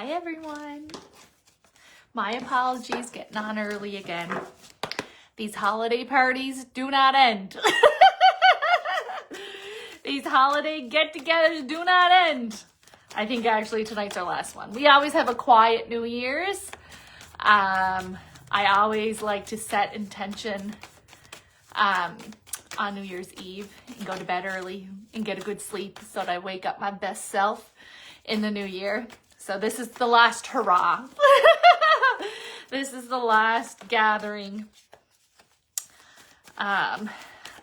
Hi everyone. My apologies, getting on early again. These holiday parties do not end. These holiday get-togethers do not end. I think actually tonight's our last one. We always have a quiet New Year's. I always like to set intention on New Year's Eve and go to bed early and get a good sleep so that I wake up my best self in the new year. So this is the last hurrah. This is the last gathering of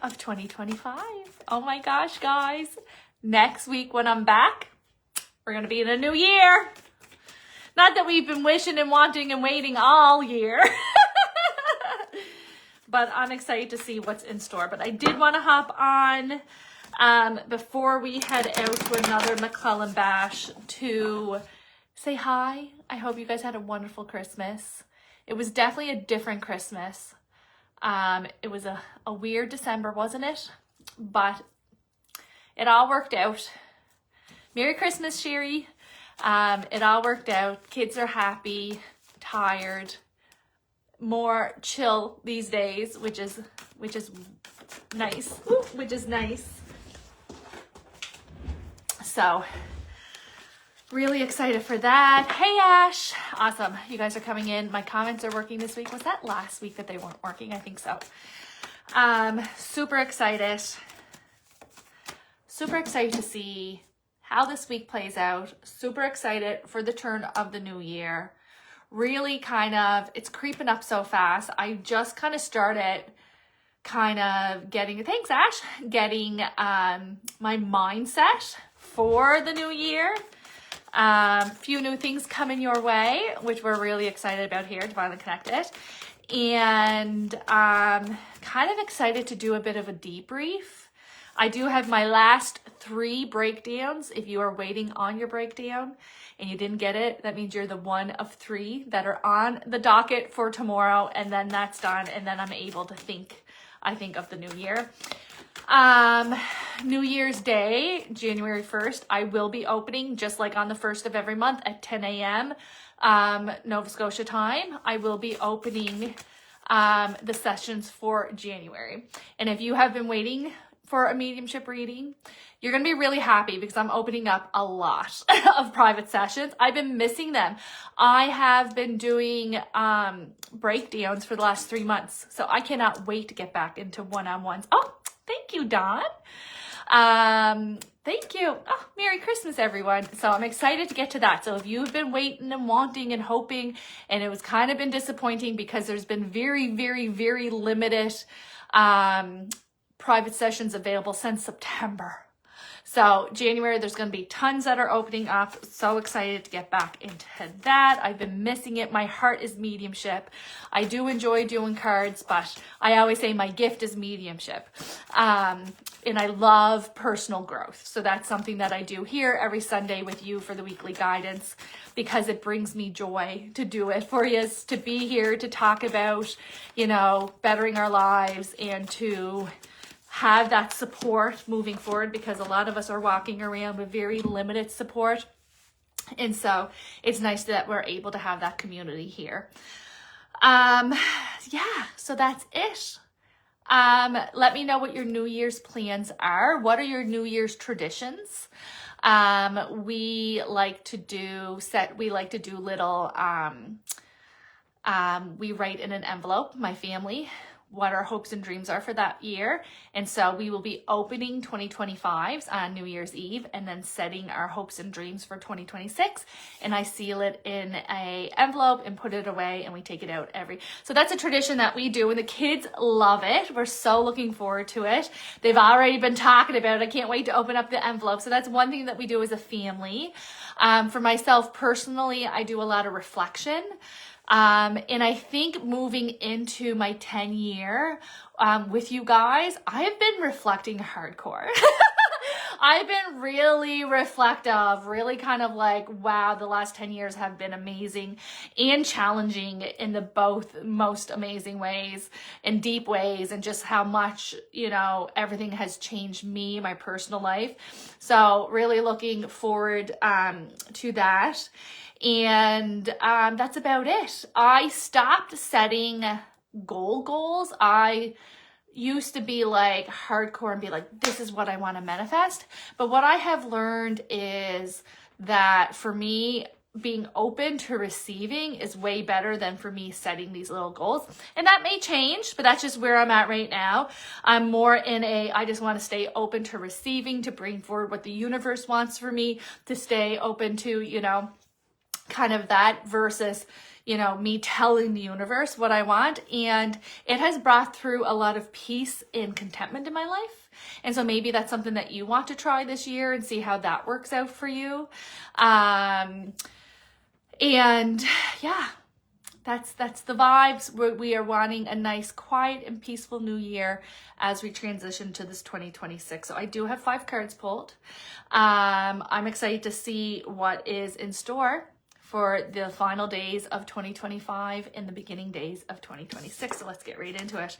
2025. Oh my gosh, guys. Next week when I'm back, we're going to be in a new year. Not that we've been wishing and wanting and waiting all year. But I'm excited to see what's in store. But I did want to hop on before we head out to another McClellan Bash to say hi. I hope you guys had a wonderful Christmas. It was definitely a different Christmas. It was a weird December, wasn't it? But it all worked out. Merry Christmas, Sherry. It all worked out. Kids are happy, tired, more chill these days, which is nice. Which is nice. So, really excited for that. Hey, Ash. Awesome. You guys are coming in. My comments are working this week. Was that last week that they weren't working? I think so. Super excited. Super excited to see how this week plays out. Super excited for the turn of the new year. Really it's creeping up so fast. I just kind of started getting, thanks Ash, getting my mindset for the new year. Few new things coming your way, which we're really excited about here, Divinely Connected. And kind of excited to do a bit of a debrief. I do have my last 3 breakdowns. If you are waiting on your breakdown and you didn't get it, that means you're the one of 3 that are on the docket for tomorrow. And then that's done. And then I'm able to think of the new year. New Year's Day, January 1st, I will be opening just like on the 1st of every month at 10 a.m. Nova Scotia time. I will be opening the sessions for January. And if you have been waiting for a mediumship reading, you're going to be really happy because I'm opening up a lot of private sessions. I've been missing them. I have been doing breakdowns for the last 3 months. So I cannot wait to get back into one-on-ones. Oh, thank you, Dawn. Thank you. Oh, Merry Christmas, everyone. So I'm excited to get to that. So if you've been waiting and wanting and hoping, and it was kind of been disappointing because there's been very, very, very limited private sessions available since September. So January, there's going to be tons that are opening up. So excited to get back into that. I've been missing it. My heart is mediumship. I do enjoy doing cards, but I always say my gift is mediumship. And I love personal growth. So that's something that I do here every Sunday with you for the weekly guidance because it brings me joy to do it for you, to be here, to talk about, bettering our lives and to have that support moving forward because a lot of us are walking around with very limited support. And so it's nice that we're able to have that community here. So that's it. Let me know what your New Year's plans are. What are your New Year's traditions? We like to do little, we write in an envelope, my family, what our hopes and dreams are for that year. And so we will be opening 2025s on New Year's Eve and then setting our hopes and dreams for 2026. And I seal it in a envelope and put it away and we take it out so that's a tradition that we do and the kids love it. We're so looking forward to it. They've already been talking about it. I can't wait to open up the envelope. So that's one thing that we do as a family. For myself personally, I do a lot of reflection. And I think moving into my 10 year with you guys, I have been reflecting hardcore. I've been really reflective, really kind of like, wow, the last 10 years have been amazing and challenging in the both most amazing ways and deep ways, and just how much, you know, everything has changed me, my personal life. So really looking forward to that. And that's about it. I stopped setting goals. I used to be like hardcore and be like, this is what I want to manifest. But what I have learned is that for me, being open to receiving is way better than for me setting these little goals. And that may change, but that's just where I'm at right now. I'm more in I just want to stay open to receiving, to bring forward what the universe wants for me, to stay open to, you know, kind of that, versus, you know, me telling the universe what I want. And it has brought through a lot of peace and contentment in my life. And so maybe that's something that you want to try this year and see how that works out for you. And yeah, that's the vibes. We are wanting a nice, quiet and peaceful new year as we transition to this 2026. So I do have 5 cards pulled. I'm excited to see what is in store for the final days of 2025 and the beginning days of 2026. So let's get right into it.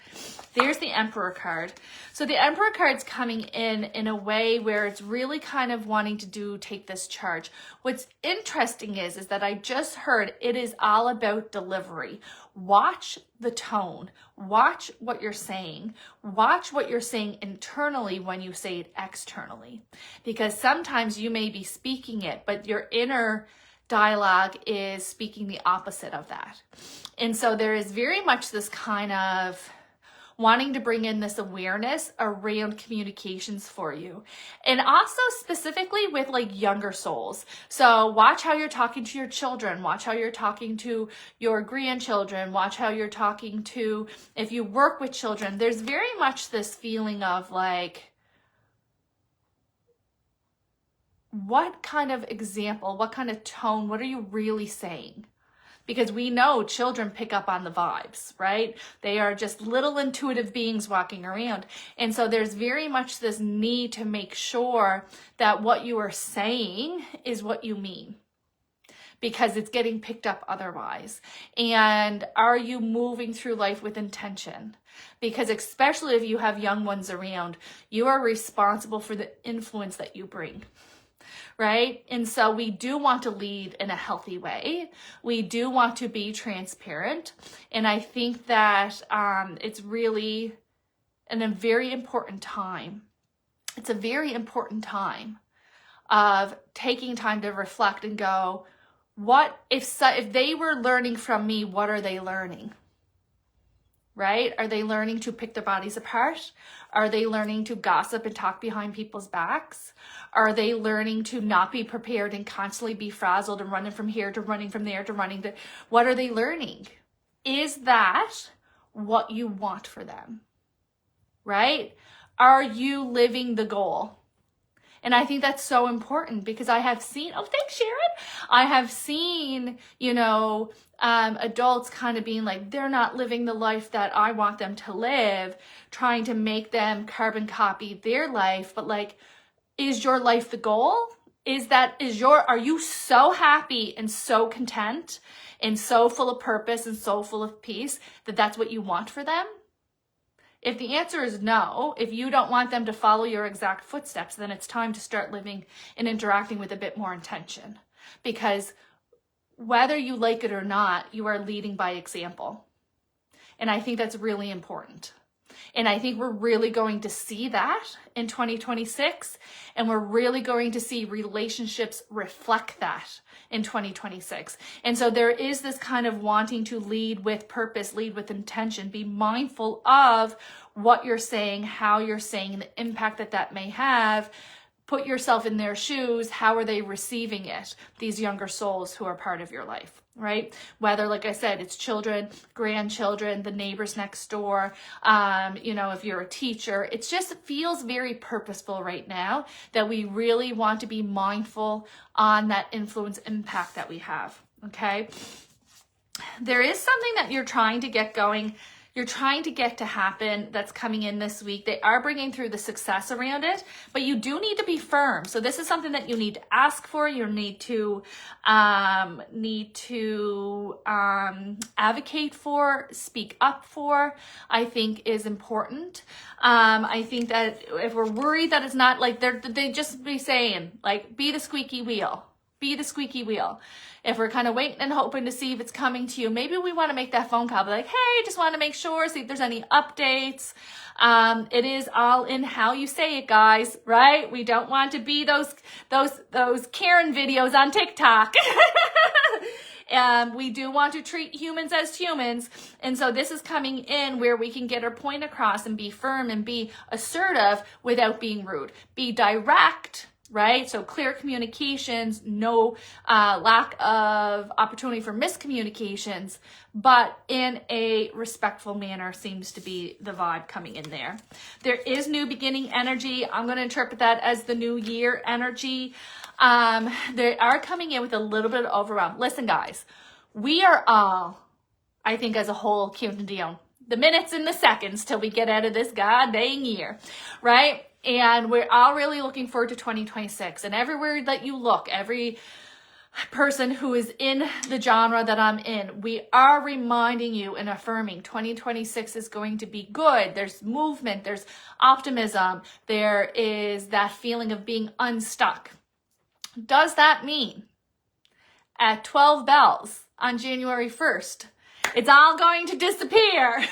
There's the Emperor card. So the Emperor card's coming in a way where it's really kind of wanting to take this charge. What's interesting is that I just heard it is all about delivery. Watch the tone. Watch what you're saying. Watch what you're saying internally when you say it externally. Because sometimes you may be speaking it, but your inner dialogue is speaking the opposite of that. And so there is very much this kind of wanting to bring in this awareness around communications for you. And also specifically with like younger souls. So watch how you're talking to your children. Watch how you're talking to your grandchildren. Watch how you're talking to, if you work with children, there's very much this feeling of like, what kind of example, what kind of tone, what are you really saying? Because we know children pick up on the vibes, right? They are just little intuitive beings walking around. And so there's very much this need to make sure that what you are saying is what you mean, because it's getting picked up otherwise. And are you moving through life with intention? Because especially if you have young ones around, you are responsible for the influence that you bring. Right? And so we do want to lead in a healthy way. We do want to be transparent. And I think that it's really a very important time. It's a very important time of taking time to reflect and go, what if they were learning from me, what are they learning? Right? Are they learning to pick their bodies apart? Are they learning to gossip and talk behind people's backs? Are they learning to not be prepared and constantly be frazzled and running from here to running from there to running to... What are they learning? Is that what you want for them? Right? Are you living the goal? And I think that's so important, because I have seen, oh, thanks, Sharon. I have seen, you know, adults kind of being like, they're not living the life that I want them to live, trying to make them carbon copy their life. But like, is your life the goal? Are you so happy and so content and so full of purpose and so full of peace that that's what you want for them? If the answer is no, if you don't want them to follow your exact footsteps, then it's time to start living and interacting with a bit more intention. Because whether you like it or not, you are leading by example. And I think that's really important. And I think we're really going to see that in 2026. And we're really going to see relationships reflect that in 2026. And so there is this kind of wanting to lead with purpose, lead with intention, be mindful of what you're saying, how you're saying, the impact that that may have. Put yourself in their shoes. How are they receiving it? These younger souls who are part of your life, right? Whether, like I said, it's children, grandchildren, the neighbors next door, you know, if you're a teacher, it just feels very purposeful right now that we really want to be mindful on that influence impact that we have, okay? There is something that you're trying to get going you're trying to get to happen that's coming in this week. They are bringing through the success around it, but you do need to be firm. So this is something that you need to ask for. You need to advocate for, speak up for, I think is important. I think that if we're worried that it's not like they just be saying like, be the squeaky wheel. Be the squeaky wheel. If we're kind of waiting and hoping to see if it's coming to you, maybe we want to make that phone call. Be like, hey, just want to make sure, see if there's any updates. It is all in how you say it, guys, right? We don't want to be those Karen videos on TikTok. We do want to treat humans as humans. And so this is coming in where we can get our point across and be firm and be assertive without being rude. Be direct, right? So clear communications, no lack of opportunity for miscommunications, but in a respectful manner seems to be the vibe coming in there. There is new beginning energy. I'm going to interpret that as the new year energy. They are coming in with a little bit of overwhelm. Listen, guys, we are all, I think as a whole, counting down the minutes and the seconds till we get out of this god dang year, right? And we're all really looking forward to 2026. And everywhere that you look, every person who is in the genre that I'm in, we are reminding you and affirming 2026 is going to be good. There's movement, there's optimism, there is that feeling of being unstuck. Does that mean at 12 bells on January 1st, it's all going to disappear?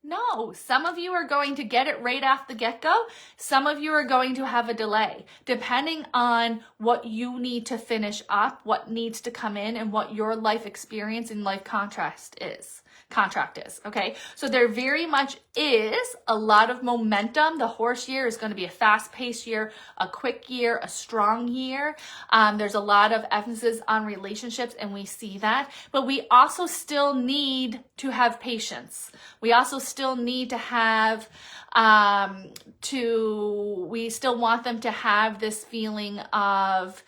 No, some of you are going to get it right off the get-go. Some of you are going to have a delay, depending on what you need to finish up, what needs to come in, and what your life experience and life contract is. Okay, so there very much is a lot of momentum. The horse year is going to be a fast-paced year, a quick year, a strong year. There's a lot of emphasis on relationships, and we see that. But we also still need to have patience. We also still need to have we still want them to have this feeling of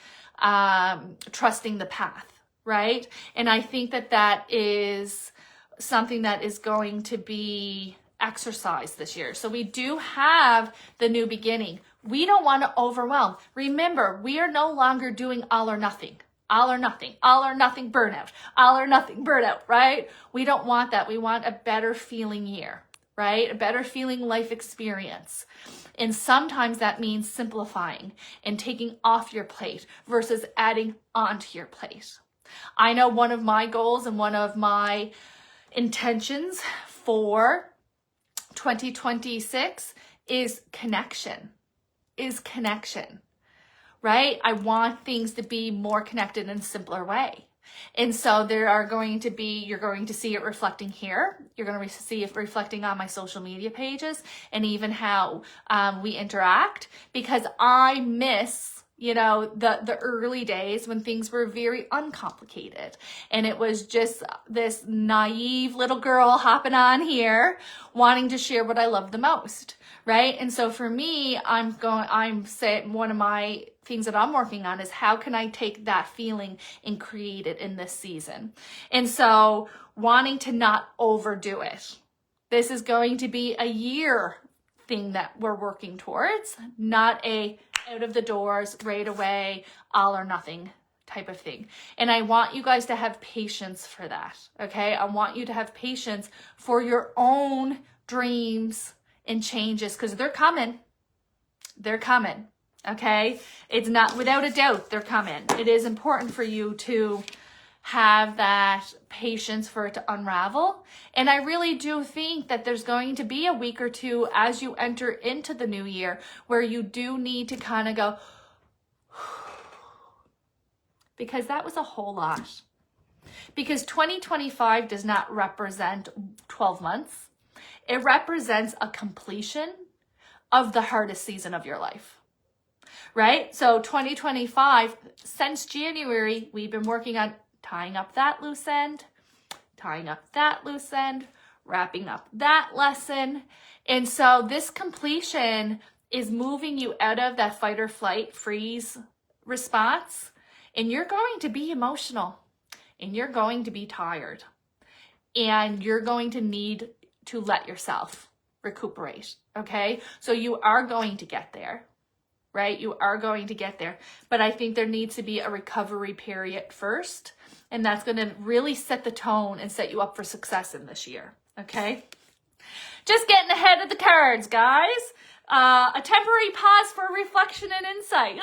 trusting the path, right? And I think that is something that is going to be exercised this year. So we do have the new beginning. We don't want to overwhelm. Remember, we are no longer doing all or nothing. All or nothing burnout, all or nothing burnout, right? We don't want that. We want a better feeling year, right? A better feeling life experience. And sometimes that means simplifying and taking off your plate versus adding onto your plate. I know one of my goals and one of my intentions for 2026 is connection, right? I want things to be more connected in a simpler way. And so there are going to be, you're going to see it reflecting here. You're going to see it reflecting on my social media pages and even how we interact, because I miss the early days when things were very uncomplicated. And it was just this naive little girl hopping on here wanting to share what I love the most, right? And so for me, I'm saying one of my things that I'm working on is how can I take that feeling and create it in this season? And so wanting to not overdo it. This is going to be a year thing that we're working towards, not a out of the doors right away, all or nothing type of thing. And I want you guys to have patience for that, okay? I want you to have patience for your own dreams and changes, because they're coming. They're coming, okay? It's not, without a doubt, they're coming. It is important for you to have that patience for it to unravel. And I really do think that there's going to be a week or two as you enter into the new year where you do need to kind of go, because that was a whole lot. Because 2025 does not represent 12 months. It represents a completion of the hardest season of your life, right? So 2025, since January, we've been working on tying up that loose end, wrapping up that lesson. And so this completion is moving you out of that fight or flight freeze response. And you're going to be emotional and you're going to be tired and you're going to need to let yourself recuperate, okay? So you are going to get there, right? You are going to get there. But I think there needs to be a recovery period first. And that's going to really set the tone and set you up for success in this year, okay? Just getting ahead of the cards, guys. A temporary pause for reflection and insight.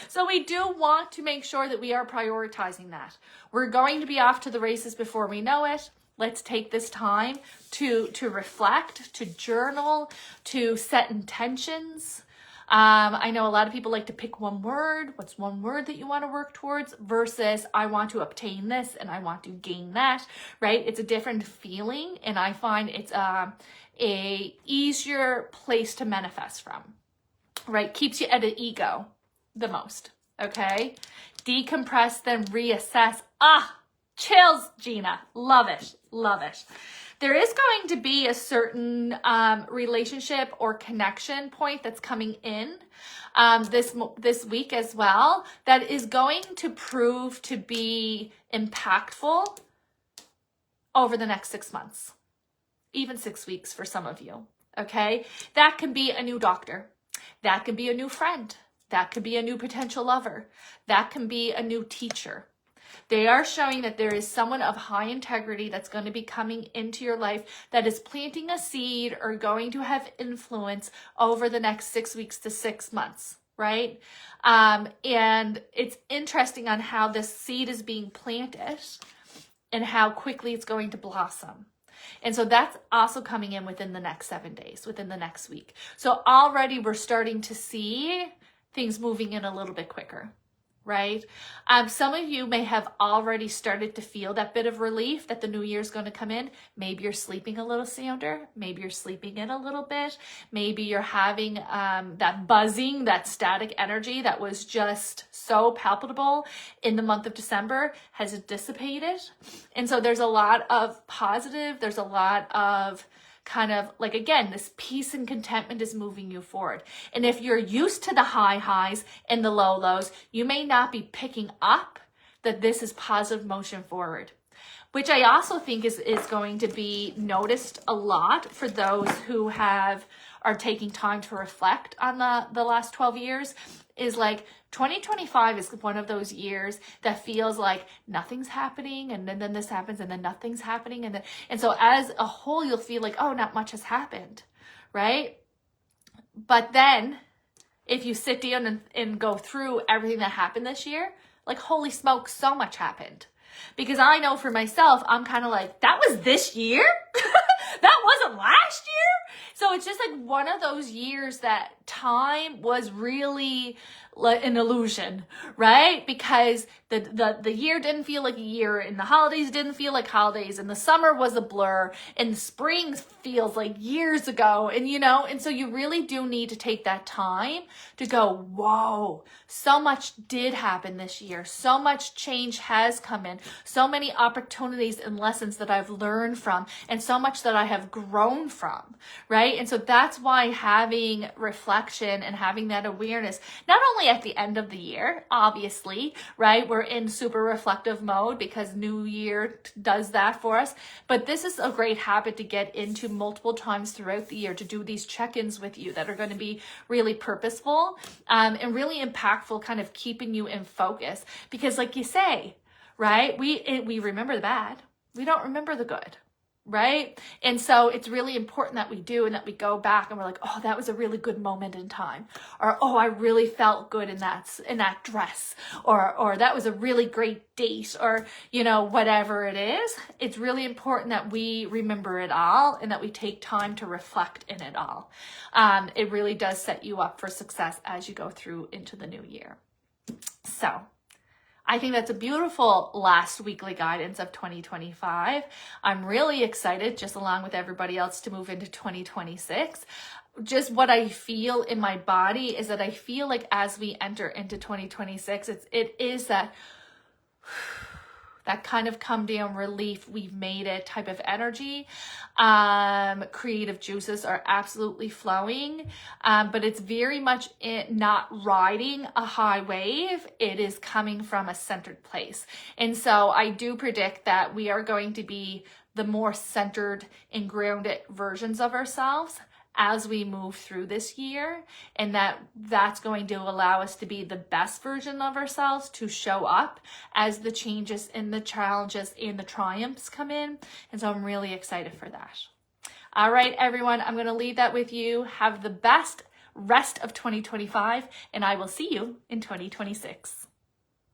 So we do want to make sure that we are prioritizing that. We're going to be off to the races before we know it. Let's take this time to reflect, to journal, to set intentions. I know a lot of people like to pick one word. What's one word that you want to work towards versus I want to obtain this and I want to gain that, right? It's a different feeling, and I find it's a easier place to manifest from, right? Keeps you at an ego the most, okay? Decompress, then reassess. Chills, Gina. Love it. Love it. There is going to be a certain relationship or connection point that's coming in this week as well that is going to prove to be impactful over the next 6 months, even 6 weeks for some of you, okay? That can be a new doctor. That can be a new friend. That could be a new potential lover. That can be a new teacher. They are showing that there is someone of high integrity that's going to be coming into your life that is planting a seed or going to have influence over the next 6 weeks to 6 months, right? And it's interesting on how this seed is being planted and how quickly it's going to blossom. And so that's also coming in within the next 7 days, within the next week. So already we're starting to see things moving in a little bit quicker, right? Some of you may have already started to feel that bit of relief that the new year is going to come in. Maybe you're sleeping a little sounder. Maybe you're sleeping in a little bit. Maybe you're having that buzzing, that static energy that was just so palpable in the month of December has dissipated. And so there's a lot of positive. There's a lot of kind of like, again, this peace and contentment is moving you forward. And if you're used to the high highs and the low lows, you may not be picking up that this is positive motion forward, which I also think is going to be noticed a lot for those who are taking time to reflect on the last 12 years. Is like 2025 is one of those years that feels like nothing's happening, and then this happens, and then nothing's happening, and so as a whole you'll feel like, oh, not much has happened, right? But then if you sit down and go through everything that happened this year, like, holy smoke, so much happened. Because I know for myself, I'm kind of like, that was this year? That wasn't last year? So it's just like one of those years that time was really an illusion, right? Because the year didn't feel like a year, and the holidays didn't feel like holidays, and the summer was a blur, and spring feels like years ago, and so you really do need to take that time to go, whoa, so much did happen this year. So much change has come in. So many opportunities and lessons that I've learned from, and so much that I have grown from, right? And so that's why having reflection and having that awareness, not only at the end of the year, obviously, right? We're in super reflective mode because New Year does that for us. But this is a great habit to get into multiple times throughout the year, to do these check-ins with you that are going to be really purposeful and really impactful, kind of keeping you in focus. Because like you say, right? We remember the bad. We don't remember the good. Right? And so it's really important that we do, and that we go back and we're like, oh, that was a really good moment in time. Or, oh, I really felt good in that dress. Or that was a really great date, or, whatever it is. It's really important that we remember it all and that we take time to reflect in it all. It really does set you up for success as you go through into the new year. So I think that's a beautiful last weekly guidance of 2025. I'm really excited, just along with everybody else, to move into 2026. Just what I feel in my body is that I feel like as we enter into 2026, it is that kind of come down relief, we've made it type of energy. Creative juices are absolutely flowing, but it's very much not riding a high wave. It is coming from a centered place. And so I do predict that we are going to be the more centered and grounded versions of ourselves as we move through this year, and that's going to allow us to be the best version of ourselves, to show up as the changes and the challenges and the triumphs come in. And so I'm really excited for that. All right, everyone, I'm going to leave that with you. Have the best rest of 2025, and I will see you in 2026.